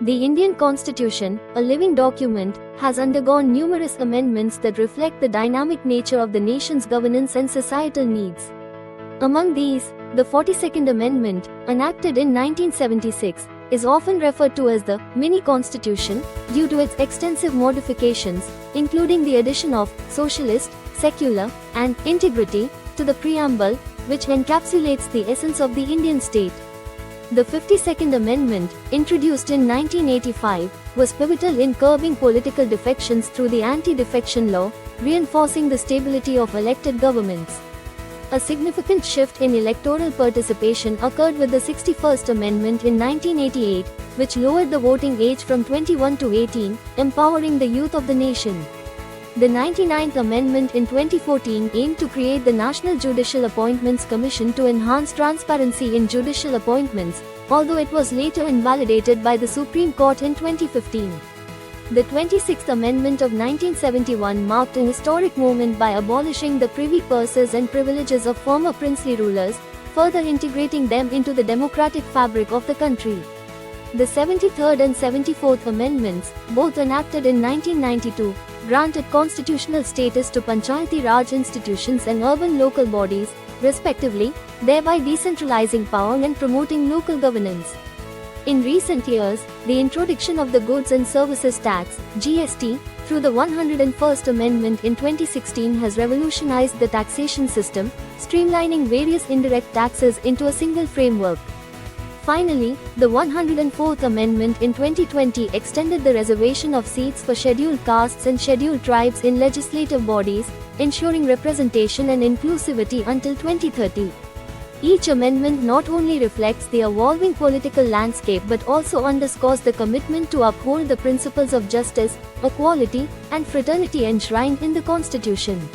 The Indian Constitution, a living document, has undergone numerous amendments that reflect the dynamic nature of the nation's governance and societal needs. Among these, the 42nd Amendment, enacted in 1976, is often referred to as the mini-constitution due to its extensive modifications, including the addition of socialist, secular, and integrity to the preamble, which encapsulates the essence of the Indian state. The 52nd Amendment, introduced in 1985, was pivotal in curbing political defections through the anti-defection law, reinforcing the stability of elected governments. A significant shift in electoral participation occurred with the 61st Amendment in 1988, which lowered the voting age from 21 to 18, empowering the youth of the nation. The 99th Amendment in 2014 aimed to create the National Judicial Appointments Commission to enhance transparency in judicial appointments, although it was later invalidated by the Supreme Court in 2015. The 26th Amendment of 1971 marked a historic moment by abolishing the privy purses and privileges of former princely rulers, further integrating them into the democratic fabric of the country. The 73rd and 74th Amendments, both enacted in 1992, granted constitutional status to Panchayati Raj institutions and urban local bodies, respectively, thereby decentralizing power and promoting local governance. In recent years, the introduction of the Goods and Services Tax (GST) through the 101st Amendment in 2016 has revolutionized the taxation system, streamlining various indirect taxes into a single framework. Finally, the 104th Amendment in 2020 extended the reservation of seats for scheduled castes and scheduled tribes in legislative bodies, ensuring representation and inclusivity until 2030. Each amendment not only reflects the evolving political landscape but also underscores the commitment to uphold the principles of justice, equality, and fraternity enshrined in the Constitution.